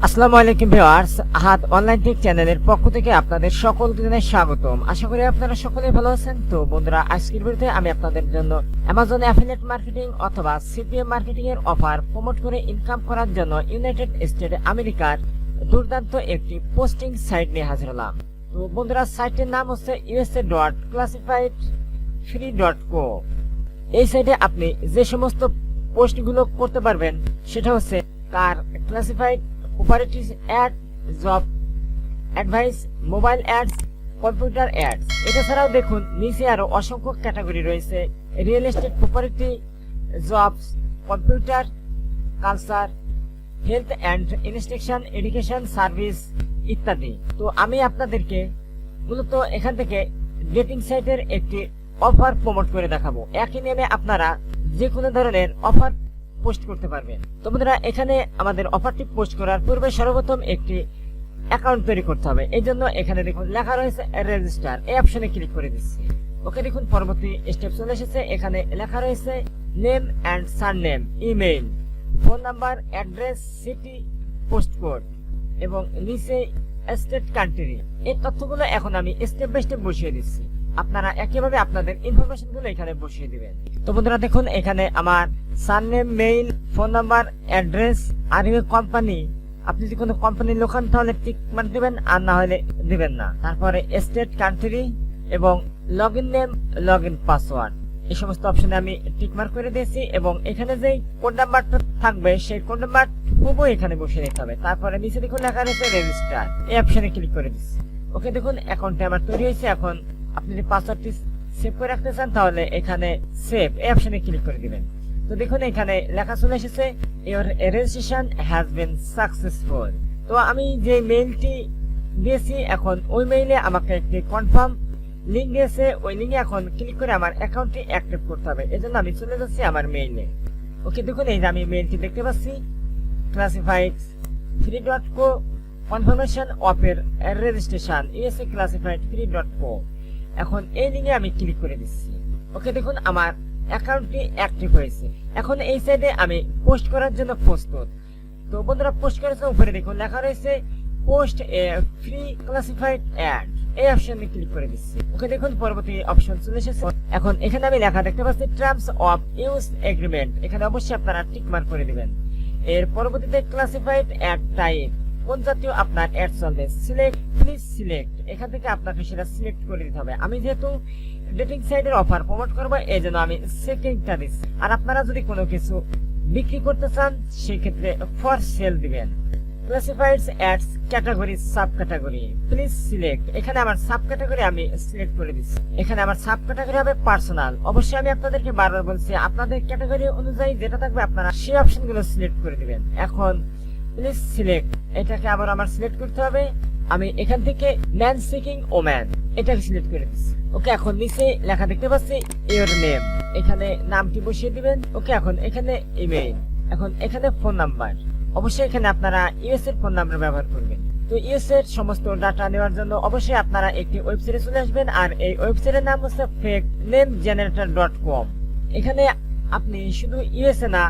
আসসালামু আলাইকুম ভিউয়ার্স, আহাদ online take চ্যানেলের পক্ষ থেকে আপনাদের সকলকে জানাই স্বাগতম। আশা করি আপনারা সকলেই ভালো আছেন। তো বন্ধুরা, আজকের ভিডিওতে আমি আপনাদের জন্য অ্যামাজন অ্যাফিলিয়েট মার্কেটিং অথবা সিপিএম মার্কেটিং এর অফার প্রমোট করে ইনকাম করার জন্য ইউনাইটেড স্টেট আমেরিকার দুর্দান্ত একটি পোস্টিং সাইট নিয়ে হাজির হলাম। তো বন্ধুরা, সাইটের নাম হচ্ছে USA.classifiedfree.co। এই সাইটে আপনি যে সমস্ত পোস্টগুলো করতে পারবেন সেটা হচ্ছে car classified, cooperative ad, job advice, mobile ads, computer ads. এটা ছাড়াও দেখুন নিচে আরো অসংখ্য ক্যাটাগরি রয়েছে: real estate, property, jobs, computer, culture, health and instruction, education service ইত্যাদি। তো আমি আপনাদেরকে মূলত এখান থেকে ডেটিং সাইটের একটি অফার প্রমোট করে দেখাবো। একই নেমে আপনারা যে কোনো ধরনের অফার পোস্ট করতে পারবেন। তো বন্ধুরা, এখানে আমাদের অফারটি পোস্ট করার পূর্বে সর্বপ্রথম একটি অ্যাকাউন্ট তৈরি করতে হবে। এই জন্য এখানে দেখুন লেখা রয়েছে রেজিস্টার, এই অপশনে ক্লিক করে দিচ্ছি। ওকে, দেখুন পরবর্তী স্টেপ চলে এসেছে। এখানে লেখা রয়েছে name and surname, email, phone number, address, city, post code এবং নিচে স্টেট, কান্ট্রি। এই তথ্যগুলো এখন আমি স্টেপ বাই স্টেপ বসিয়ে দিচ্ছি। আপনারা একইভাবে আপনাদের ইনফরমেশন গুলো এখানে বসিয়ে দিবেন। তো বন্ধুরা দেখুন, এখানে আমার surname, mail, phone number, address, আর কোম্পানি। আপনি যদি কোনো কোম্পানির লোক হন তাহলে টিক মার্ক দিবেন, আর না হলে দিবেন না। তারপরে স্টেট, কান্ট্রি এবং লগইন নেম, লগইন পাসওয়ার্ড, এই সমস্ত অপশনে আমি টিক মার্ক করে দিয়েছি। এবং এখানে যে কোড নাম্বারটা থাকবে সেই কোড নাম্বার খুবই এখানে বসিয়ে দিতে হবে। তারপরে নিচে দেখুন লেখা রয়েছে রেজিস্টার, এই অপশনে ক্লিক করে দিচ্ছি। ওকে, দেখুন অ্যাকাউন্টটা আমার তৈরি হয়েছে। এখন আপনি যদি পাসওয়ার্ডটি সেভ করে রাখতে চান তাহলে এখানে সেভ, এই অপশনে ক্লিক করে দিবেন। তো দেখুন এখানে লেখা চলে এসেছে your registration has been successful. তো আমি যে মেইলটি দিয়েছি এখন ওই মেইলে আমাকে একটি কনফার্ম লিংক দিয়েছে। ওই লিংকে এখন ক্লিক করে আমার অ্যাকাউন্টটি অ্যাক্টিভ করতে হবে। এজন্য আমি চলে যাচ্ছি আমার মেইলে। ওকে, দেখুন এই যে আমি মেইলটি দেখতে পাচ্ছি, classifiedfree.co, কনফার্মেশন অফ এর রেজিস্ট্রেশন USA.classifiedfree.co। এখন এই লিংকে আমি ক্লিক করে দিচ্ছি। ওকে, দেখুন আমার অ্যাকাউন্টটি অ্যাক্টিভ হয়েছে। এখন এই সাইডে আমি পোস্ট করার জন্য প্রস্তুত। তো বন্ধুরা, পোস্ট করার জন্য উপরে দেখুন লেখা রয়েছে post a free classified ad, এই অপশনে ক্লিক করে দিচ্ছি। ওকে, দেখুন পরবর্তী অপশন চলে এসেছে। এখন এখানে আমি লেখা দেখতে পাচ্ছি টার্মস অফ ইউজ এগ্রিমেন্ট, এখানে অবশ্যই আপনারা টিক মার্ক করে দিবেন। এর পরবর্তীতে ক্লাসিফাইড অ্যাড টাইপ, কোন জাতীয় আপনার অ্যাড চলবে, সিলেক্ট, প্লিজ সিলেক্ট, এখান থেকে আপনাকে সেটা সিলেক্ট করে দিতে হবে। আমি যেহেতু ডেটিং সাইটের অফার প্রমোট করবো এই জন্য আমি সেকেন্ডটা দিচ্ছি। আর আপনারা যদি কোনো কিছু বিক্রি করতে চান সেই ক্ষেত্রে ফর সেল দিবেন। Classifieds ads category, sub category, please select, এখানে আমার সাব ক্যাটাগরি আমি সিলেক্ট করে দিচ্ছি। এখানে আমার সাব ক্যাটাগরি হবে পার্সোনাল। অবশ্যই আমি আপনাদেরকে বারবার বলছি আপনাদের ক্যাটাগরি অনুযায়ী যেটা থাকবে আপনারা সেই অপশনগুলো সিলেক্ট করে দিবেন। এখন প্লিজ সিলেক্ট, এটাকে আবার আমার সিলেক্ট করতে হবে। আমি এখান থেকে ম্যান সিকিং ওম্যান, এটাকে সিলেক্ট করে দিচ্ছি। ওকে, এখন নিচে লেখা দেখতে পাচ্ছি ইওর নেম, এখানে নামটি বসিয়ে দিবেন। ওকে, এখন এখানে ইমেইল, এখন এখানে ফোন নাম্বার। অবশ্যই এখানে আপনারা ইউএস এর ফোন নাম্বার ব্যবহার করবেন। তো ইউএস এর সমস্ত ডাটা নেওয়ার জন্য অবশ্যই আপনারা একটি ওয়েবসাইটে চলে আসবেন, আর এই ওয়েবসাইটের নাম হচ্ছে fakenamegenerator.com। এখানে আপনি শুধু ইউএসএ না,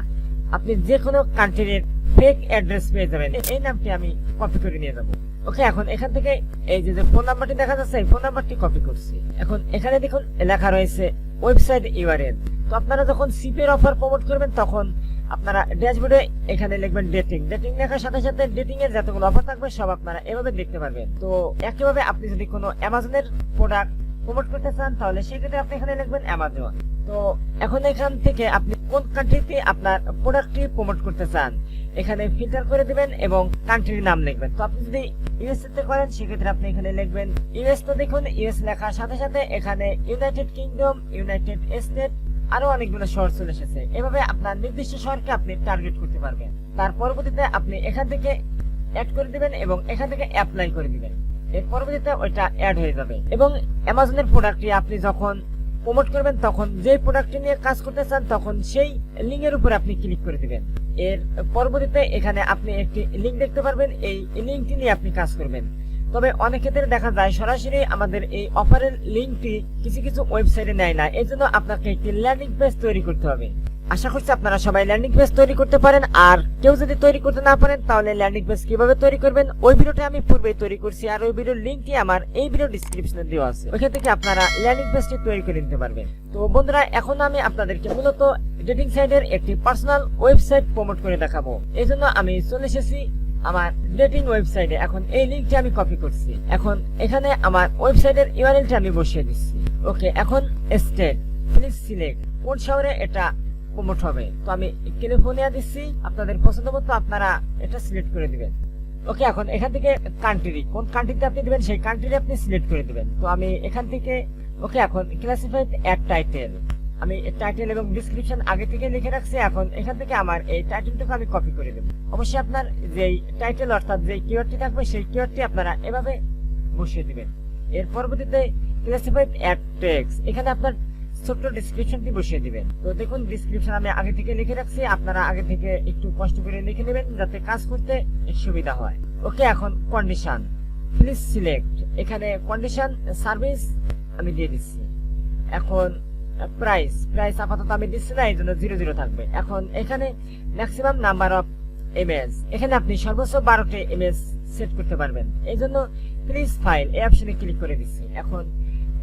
আপনি যে কোনো কান্ট্রির ফেক অ্যাড্রেস পেয়ে যাবেন। এই নামটি আমি কপি করে নিয়ে যাব। ওকে, এখন এখান থেকে এই যে ফোন নাম্বারটি দেখা যাচ্ছে এই ফোন নাম্বারটি কপি করছি। এখন এখানে দেখুন লেখা রয়েছে ওয়েবসাইট ইউআরএল। তো আপনারা যখন সিপি এর অফার প্রমোট করবেন তখন আপনারা ড্যাশবোর্ডে এখানে লিখবেন ডেটিং, ডেটিং লেখার সাথে সাথে ডেটিং এর যতগুলো অফার থাকবে সব আপনারা এভাবে দেখতে পারবেন। তো একইভাবে আপনি যদি কোনো অ্যামাজনের প্রোডাক্ট প্রমোট করতে চান তাহলে সেক্ষেত্রে আপনি এখানে লিখবেন অ্যামাজন। তো এখন এখান থেকে আপনি কোন কান্ট্রিতে আপনার প্রোডাক্টটি প্রমোট করতে চান এখানে ফিল্টার করে দিবেন এবং কান্ট্রির নাম লিখবেন। তো আপনি যদি ইউএসএ তে করেন সেক্ষেত্রে আপনি এখানে লিখবেন ইউএস। তো দেখুন ইউএস লেখার সাথে সাথে এখানে ইউনাইটেড কিংডম, ইউনাইটেড স্টেট, আরো অনেকগুলো শহর চলে এসেছে। এভাবে আপনার নির্দিষ্ট শহরকে আপনি টার্গেট করতে পারবেন। তার পরবর্তীতে আপনি এখান থেকে অ্যাড করে দিবেন এবং এখান থেকে অ্যাপ্লাই করে দিবেন। এর পরবর্তীতে ওইটা অ্যাড হয়ে যাবে। এবং অ্যামাজনের প্রোডাক্টটি আপনি যখন প্রমোট করবেন তখন যে প্রোডাক্টটি নিয়ে কাজ করতে চান তখন সেই লিঙ্কের উপর আপনি ক্লিক করে দিবেন। এর পরবর্তীতে এখানে আপনি একটি লিঙ্ক দেখতে পারবেন, এই লিঙ্কটি নিয়ে আপনি কাজ করবেন। তবে অনেক ক্ষেত্রে দেখা যায় সরাসরি আমাদের এই অফারের লিঙ্কটি কিছু কিছু ওয়েবসাইটে নেয় না, এজন্য আপনাকে একটি ল্যান্ডিং পেজ তৈরি করতে হবে। আশা করছি আপনারা সবাই ল্যান্ডিং পেজ তৈরি করতে পারেন। আর কেউ যদি তৈরি করতে না পারেন তাহলে ল্যান্ডিং পেজ কিভাবে তৈরি করবেন ওই ভিডিওটা আমি পূর্বেই তৈরি করছি, আর ওই ভিডিওর লিঙ্কটি আমার এই ভিডিও ডেসক্রিপশনে দেওয়া আছে, ওইখান থেকে আপনারা ল্যান্ডিং পেজটি তৈরি করে নিতে পারবেন। তো বন্ধুরা, এখন আমি আপনাদেরকে মূলত ডেটিং সাইটের একটি পার্সোনাল ওয়েবসাইট প্রমোট করে দেখাবো। এই জন্য আমি চলে এসেছি আমার ডেটিং ওয়েবসাইটে। এখন এই লিঙ্কটি আমি কপি করছি। এখন এখানে আমার ওয়েবসাইটের ইউআরএলটি আমি বসিয়ে দিচ্ছি। ওকে, এখন স্টেট প্লিজ সিলেক্ট, কোন শহরে এটা প্রমোট হবে। তো আমি ক্যালিফোর্নিয়া দিচ্ছি, আপনাদের পছন্দ মতো আপনারা এটা সিলেক্ট করে দিবেন। ওকে, এখন এখান থেকে কান্ট্রি, কোন কান্ট্রিতে আপনি দিবেন সেই কান্ট্রি আপনি সিলেক্ট করে দিবেন। তো আমি এখান থেকে ওকে, এখন ক্লাসিফাইড অ্যাড টাইটেল, আমি টাইটেল এবং ডেসক্রিপশন আগে থেকে লিখে রাখছি। এখন এখান থেকে আমার এই টাইটেলটাকে আমি কপি করে দেব। অবশ্যই আপনার যেই টাইটেল অর্থাৎ যেই কিওয়ার্ডটি থাকবে সেই কিওয়ার্ডটি আপনারা এভাবে বসিয়ে দিবেন। এর পরবর্তীতে ক্লাসিফাইড অ্যাড টেক্সট, এখানে আপনার ছোট্ট ডেসক্রিপশনটি বসিয়ে দিবেন। তো দেখুন ডেসক্রিপশন আমি আগে থেকে লিখে রাখছি, আপনারা আগে থেকে একটু কষ্ট করে লিখে নেবেন যাতে কাজ করতে সুবিধা হয়। ওকে, এখন কন্ডিশন প্লিজ সিলেক্ট, এখানে কন্ডিশন সার্ভিস আমি দিয়ে দিচ্ছি। এখন প্রাইস আপাতত আমি দিচ্ছি না, এই জন্য 00 থাকবে। এখন এখানে ম্যাক্সিমাম নাম্বার অফ ইমেজ, এখানে আপনি সর্বোচ্চ 12টি ইমেজ সেট করতে পারবেন। এই জন্য প্লিজ ফাইল এই অপশনে ক্লিক করে দিচ্ছি। এখন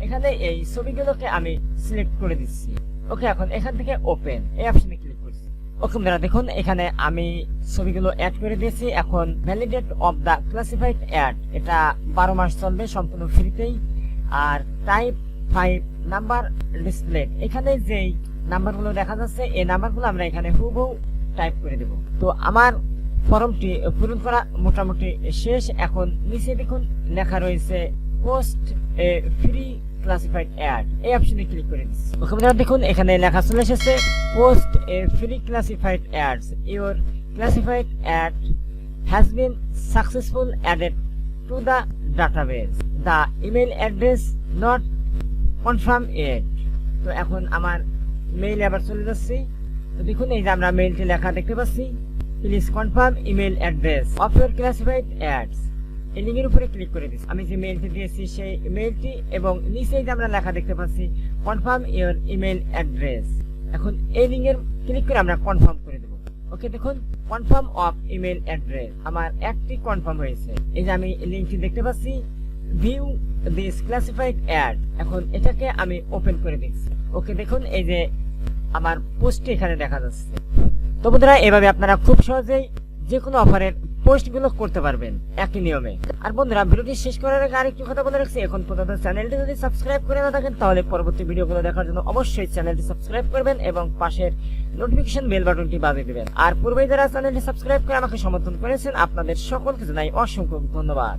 এখানে এই ছবিগুলোকে আমি সিলেক্ট করে দিচ্ছি। ওকে, এখন এখান থেকে ওপেন এই অপশনে ক্লিক করছি। ওকে বন্ধুরা, দেখুন এখানে আমি ছবিগুলো অ্যাড করে দিয়েছি। এখন validity of the classified ad, এটা 12 মাস চলবে সম্পূর্ণ ফ্রিতেই। আর টাইপ 5 নাম্বার ডিসপ্লে, এখানে যেই নাম্বারগুলো দেখা যাচ্ছে এই নাম্বারগুলো আমরা এখানে হুবহু টাইপ করে দেব। তো আমার ফর্মটি পূরণ করা মোটামুটি শেষ। এখন নিচে দেখুন লেখা রয়েছে post a free classified ad, এই অপশনে ক্লিক করে দিচ্ছি। ওকে বন্ধুরা, দেখুন এখানে লেখা চলে এসেছে post a free classified ads, your classified ad has been successful added to the database, the email address not confirm it. তো এখন আমার মেইলে আবার চলে যাচ্ছি। তো দেখুন এই যে আমরা মেইলটি লেখা দেখতে পাচ্ছি, please confirm email address of your classified ads, এই লিঙ্কের উপরে ক্লিক করে দিচ্ছি। আমি যে মেইলটি দিয়েছি সেই মেইলটি এবং নিচেই যে আমরা লেখা দেখতে পাচ্ছি কনফার্ম ইওর ইমেল অ্যাড্রেস। এখন এই লিঙ্কের ক্লিক করে আমরা কনফার্ম করে দেব। ওকে, দেখুন কনফার্ম অফ ইমেল অ্যাড্রেস আমার একটি কনফার্ম হয়েছে। এই যে আমি লিঙ্কটি দেখতে পাচ্ছি ভিউ দিস ক্লাসিফাইড অ্যাড, এখন এটাকে আমি ওপেন করে দিচ্ছি। ওকে, দেখুন এই যে আমার পোস্টটি এখানে দেখা যাচ্ছে। তো বন্ধুরা, এভাবে আপনারা খুব সহজেই যে কোনো অফারের পোস্টগুলো করতে পারবেন একই নিয়মে। আর বন্ধুরা, ভিডিওটি শেষ করার আগে আরেকটি কথা বলে রাখছি, এখন পর্যন্ত চ্যানেলটি যদি সাবস্ক্রাইব করে না থাকেন তাহলে পরবর্তী ভিডিওগুলো দেখার জন্য অবশ্যই চ্যানেলটি সাবস্ক্রাইব করবেন এবং পাশের নোটিফিকেশন বেল বাটনটি বাজিয়ে দিবেন। আর পূর্বে যারা চ্যানেলটি সাবস্ক্রাইব করে আমাকে সমর্থন করেছেন আপনাদের সকলকে জানাই অসংখ্য ধন্যবাদ।